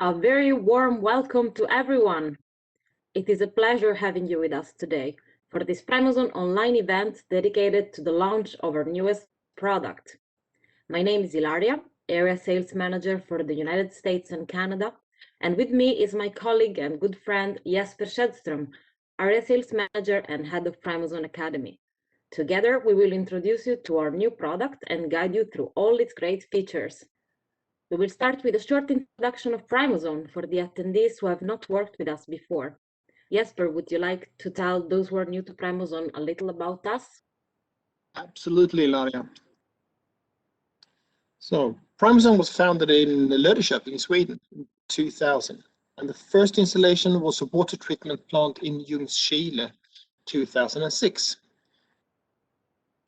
A very warm welcome to everyone. It is a pleasure having you with us today for this Primozone online event dedicated to the launch of our newest product. My name is Ilaria, Area Sales Manager for the United States and Canada, and with me is my colleague and good friend Jesper, Area Sales Manager and Head of Primozone Academy. Together, we will introduce you to our new product and guide you through all its great features. We will start with a short introduction of Primozone for the attendees who have not worked with us before. Jesper, would you like to tell those who are new to Primozone a little about us? Absolutely, Ilaria. So, Primozone was founded in Löddeköping, Sweden in 2000, and the first installation was a water treatment plant in Ljungskile, 2006.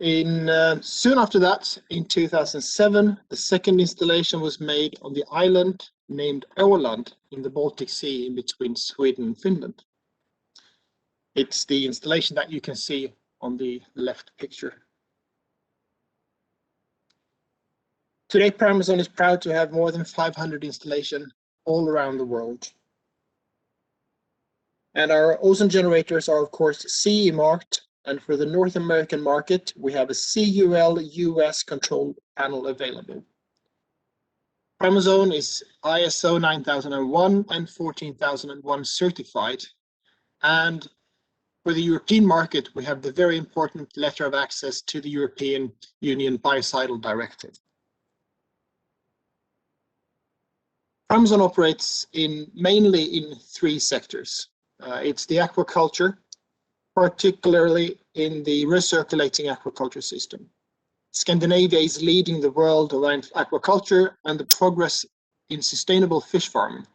Soon after that, in 2007, the second installation was made on the island named Åland in the Baltic Sea in between Sweden and Finland. It's the installation that you can see on the left picture. Today, Primozone is proud to have more than 500 installations all around the world. And our ozone generators are, of course, CE marked. And for the North American market, we have a CUL US control panel available. Primozone is ISO 9001 and 14001 certified. And for the European market, we have the very important letter of access to the European Union Biocidal Directive. Primozone operates mainly in three sectors. It's the aquaculture, particularly in the recirculating aquaculture system. Scandinavia is leading the world around aquaculture and the progress in sustainable fish farming.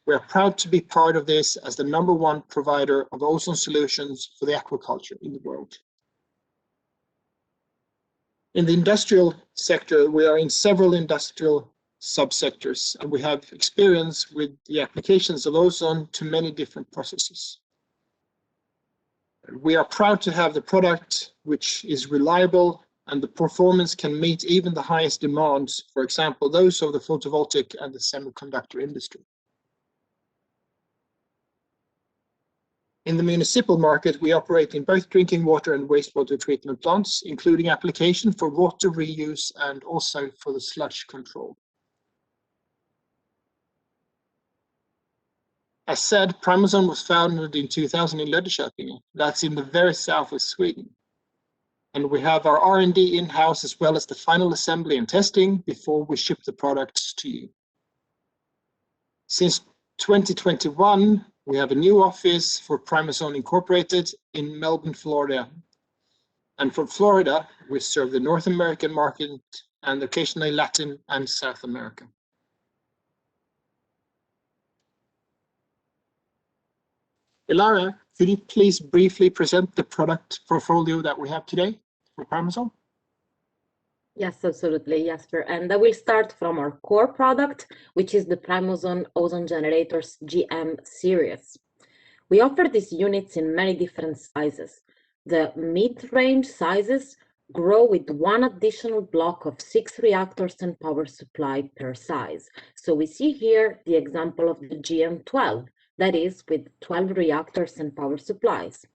We are proud to be part of this as the #1 provider of ozone solutions for the aquaculture in the world. In the industrial sector, we are in several industrial subsectors, and we have experience with the applications of ozone to many different processes. We are proud to have the product which is reliable and the performance can meet even the highest demands, for example, those of the photovoltaic and the semiconductor industry. In the municipal market, we operate in both drinking water and wastewater treatment plants, including application for water reuse and also for the sludge control. As said, Primozone was founded in 2000 in Löddeköping. That's in the very south of Sweden. And we have our R&D in-house as well as the final assembly and testing before we ship the products to you. Since 2021, we have a new office for Primozone Incorporated in Melbourne, Florida. And from Florida, we serve the North American market and occasionally Latin and South America. Ilaria, could you please briefly present the product portfolio that we have today for Primozone? Yes, absolutely, Jesper. And I will start from our core product, which is the Primozone Ozone Generators GM series. We offer these units in many different sizes. The mid-range sizes grow with one additional block of 6 reactors and power supply per size. So we see here the example of the GM12. That is, with 12 reactors and power supplies.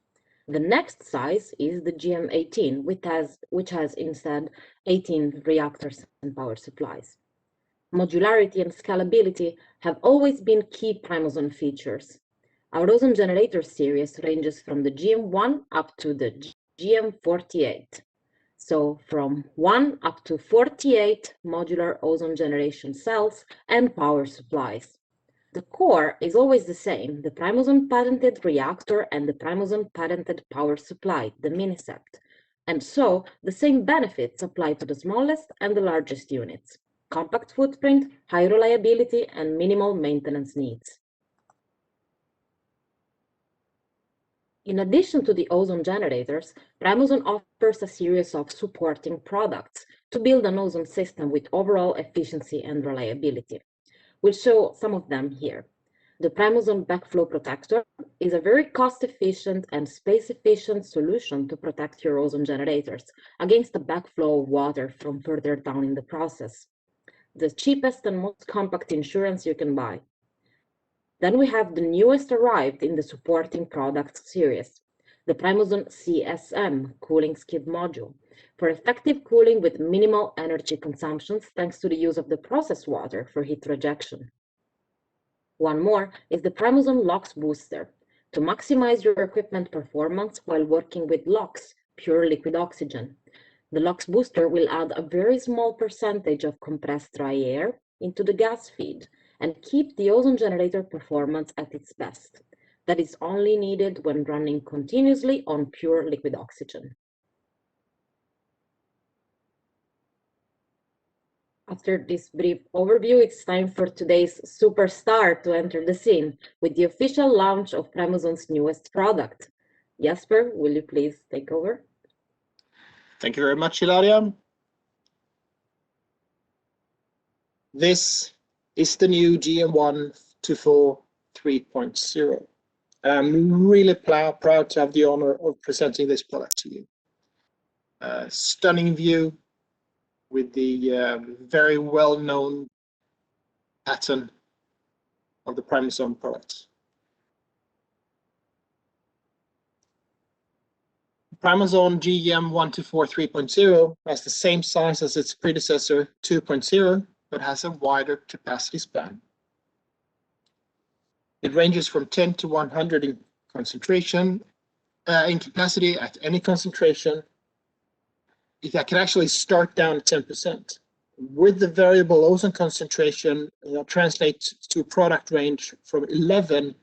The next size is the GM18, which has instead 18 reactors and power supplies. Modularity and scalability have always been key Primozone features. Our ozone generator series ranges from the GM1 up to the GM48. So from 1 up to 48 modular ozone generation cells and power supplies. The core is always the same, the Primozone patented reactor and the Primozone patented power supply, the Minicept. And so the same benefits apply to the smallest and the largest units. Compact footprint, high reliability, and minimal maintenance needs. In addition to the ozone generators, Primozone offers a series of supporting products to build an ozone system with overall efficiency and reliability. We'll show some of them here. The Primozone Backflow Protector is a very cost-efficient and space-efficient solution to protect your ozone generators against the backflow of water from further down in the process. The cheapest and most compact insurance you can buy. Then we have the newest arrived in the supporting products series, the Primozone CSM cooling skid module, for effective cooling with minimal energy consumptions thanks to the use of the processed water for heat rejection. One more is the Primozone LOX booster, to maximize your equipment performance while working with LOX, pure liquid oxygen. The LOX booster will add a very small percentage of compressed dry air into the gas feed and keep the ozone generator performance at its best. That is only needed when running continuously on pure liquid oxygen. After this brief overview, it's time for today's superstar to enter the scene with the official launch of Primozone's newest product. Jesper, will you please take over? Thank you very much, Ilaria. This is the new GM124 3.0. I'm really proud to have the honor of presenting this product to you. Stunning view with the very well-known pattern of the Primozone product. Primozone GM124 3.0 has the same size as its predecessor 2.0, but has a wider capacity span. It ranges from 10 to 100 in concentration, in capacity at any concentration. It can actually start down at 10%. With the variable ozone concentration, that translates to a product range from 11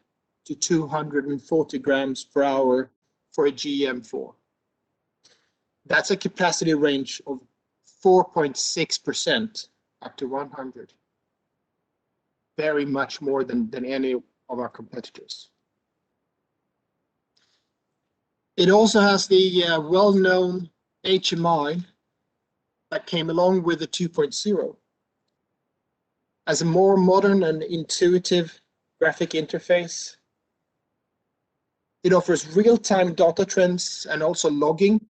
to 240 grams per hour for a GM4. That's a capacity range of 4.6% up to 100. Very much more than any of our competitors. It also has the well-known HMI that came along with the 2.0. As a more modern and intuitive graphic interface, it offers real-time data trends and also logging,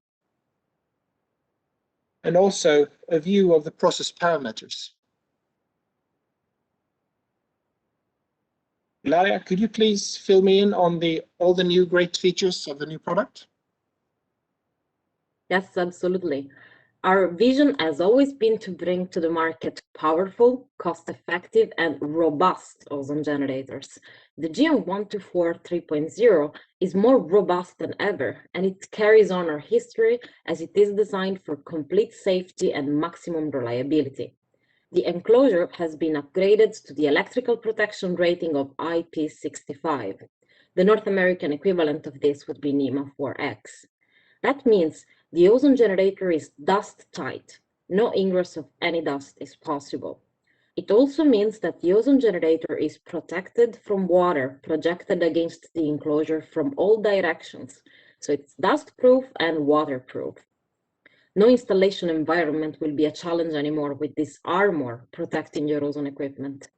and also a view of the process parameters. Ilaria, could you please fill me in on all the new great features of the new product? Yes, absolutely. Our vision has always been to bring to the market powerful, cost-effective, and robust ozone generators. The GM124 3.0 is more robust than ever, and it carries on our history as it is designed for complete safety and maximum reliability. The enclosure has been upgraded to the electrical protection rating of IP65. The North American equivalent of this would be NEMA 4X. That means the ozone generator is dust tight. No ingress of any dust is possible. It also means that the ozone generator is protected from water projected against the enclosure from all directions, so it's dust-proof and waterproof. No installation environment will be a challenge anymore with this armor protecting your ozone equipment.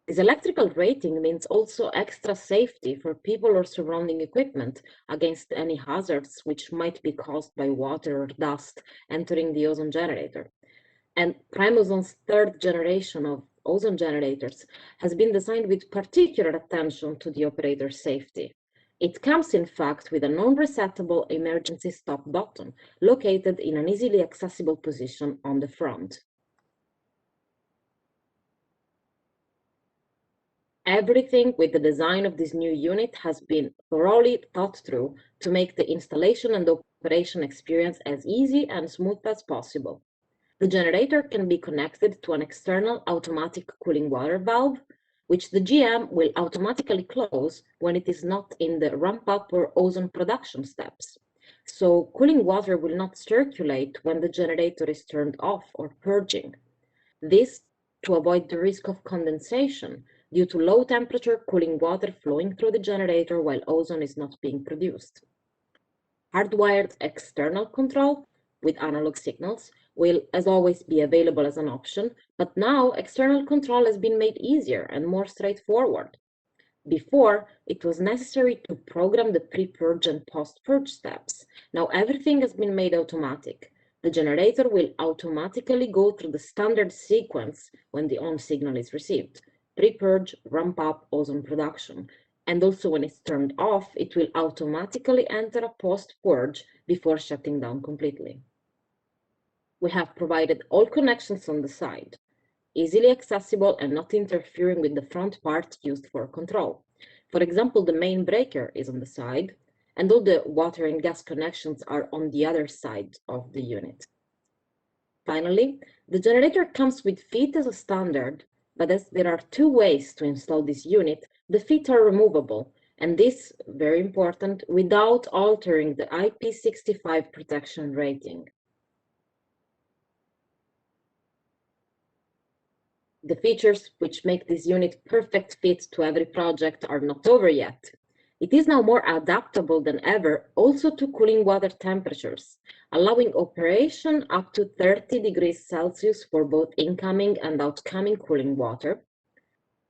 This electrical rating means also extra safety for people or surrounding equipment against any hazards which might be caused by water or dust entering the ozone generator. And Primozone's third generation of ozone generators has been designed with particular attention to the operator's safety. It comes, in fact, with a non-resettable emergency stop button located in an easily accessible position on the front. Everything with the design of this new unit has been thoroughly thought through to make the installation and operation experience as easy and smooth as possible. The generator can be connected to an external automatic cooling water valve, which the GM will automatically close when it is not in the ramp-up or ozone production steps. So cooling water will not circulate when the generator is turned off or purging. This to avoid the risk of condensation due to low temperature cooling water flowing through the generator while ozone is not being produced. Hardwired external control with analog signals will, as always, be available as an option, but now external control has been made easier and more straightforward. Before, it was necessary to program the pre-purge and post-purge steps. Now everything has been made automatic. The generator will automatically go through the standard sequence when the on signal is received. pre-purge ramp up ozone production. And also when it's turned off, it will automatically enter a post-purge before shutting down completely. We have provided all connections on the side, easily accessible and not interfering with the front part used for control. For example, the main breaker is on the side, and all the water and gas connections are on the other side of the unit. Finally, the generator comes with feet as a standard, but as there are two ways to install this unit, the feet are removable, and this, very important, without altering the IP65 protection rating. The features which make this unit perfect fit to every project are not over yet. It is now more adaptable than ever also to cooling water temperatures, allowing operation up to 30 degrees Celsius for both incoming and outgoing cooling water.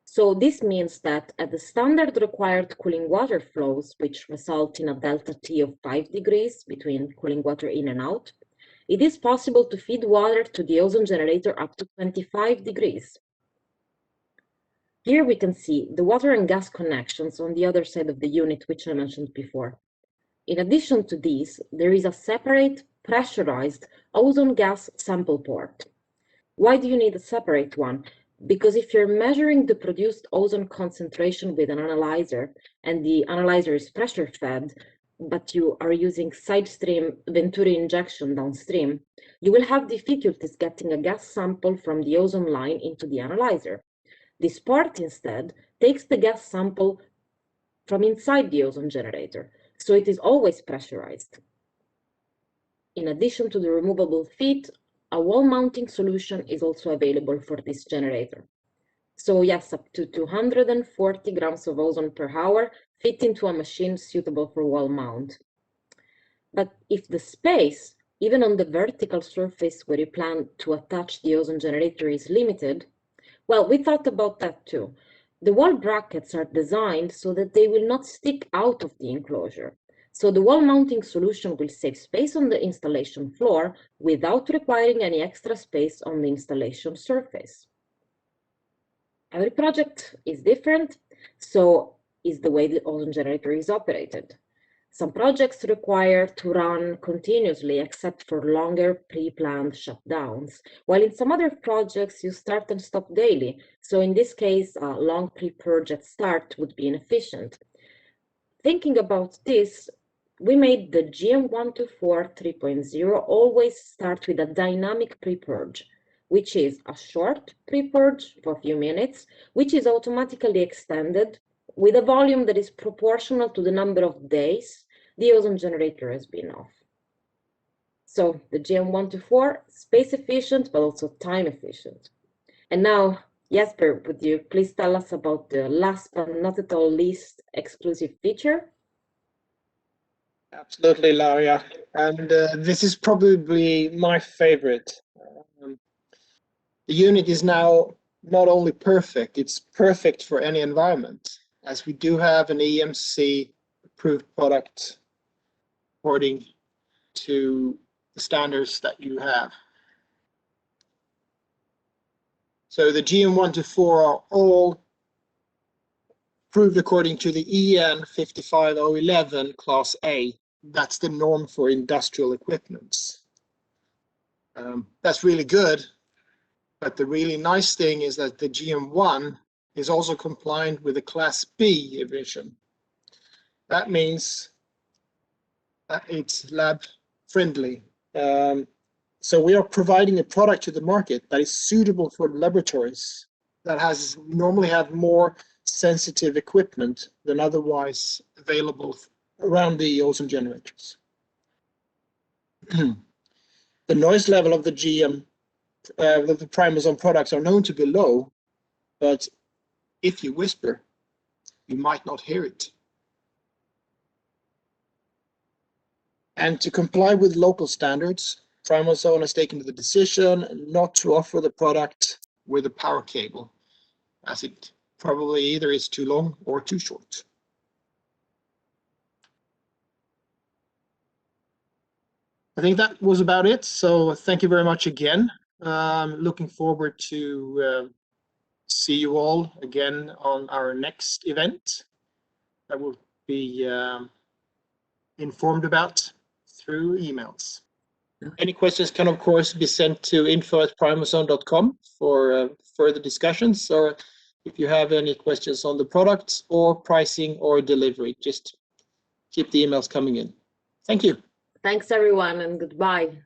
So this means that at the standard required cooling water flows, which result in a delta T of 5 degrees between cooling water in and out, it is possible to feed water to the ozone generator up to 25 degrees. Here we can see the water and gas connections on the other side of the unit, which I mentioned before. In addition to these, there is a separate pressurized ozone gas sample port. Why do you need a separate one? Because if you're measuring the produced ozone concentration with an analyzer, and the analyzer is pressure fed, but you are using side stream Venturi injection downstream, you will have difficulties getting a gas sample from the ozone line into the analyzer. This port instead takes the gas sample from inside the ozone generator, so it is always pressurized. In addition to the removable feet, a wall mounting solution is also available for this generator. So yes, up to 240 grams of ozone per hour fit into a machine suitable for wall mount. But if the space, even on the vertical surface where you plan to attach the ozone generator, is limited, well, we thought about that too. The wall brackets are designed so that they will not stick out of the enclosure. So the wall mounting solution will save space on the installation floor without requiring any extra space on the installation surface. Every project is different, so is the way the ozone generator is operated. Some projects require to run continuously except for longer pre-planned shutdowns, while in some other projects you start and stop daily. So in this case, a long pre-purge at start would be inefficient. Thinking about this, we made the GM124 3.0 always start with a dynamic pre-purge, which is a short pre-purge for a few minutes, which is automatically extended with a volume that is proportional to the number of days the ozone generator has been off. So the GM124, space efficient, but also time efficient. And now, Jesper, would you please tell us about the last but not at all least exclusive feature? Absolutely, Ilaria. And this is probably my favorite. The unit is now not only perfect, it's perfect for any environment, as we do have an EMC approved product according to the standards that you have. So the GM124 are all approved according to the EN 55011 Class A. That's the norm for industrial equipment. That's really good, but the really nice thing is that the GM1 is also compliant with the Class B emission. That means that it's lab friendly. So we are providing a product to the market that is suitable for laboratories that normally have more sensitive equipment than otherwise available around the ozone generators. The noise level of the the Primozone products are known to be low, but if you whisper, you might not hear it. And to comply with local standards, Primozone has taken the decision not to offer the product with a power cable, as it probably either is too long or too short. I think that was about it. So thank you very much again. Looking forward to see you all again on our next event that will be informed about through emails. Any questions can, of course, be sent to info@primozone.com for further discussions, or if you have any questions on the products or pricing or delivery, just keep the emails coming in. Thank you. Thanks, everyone, and goodbye.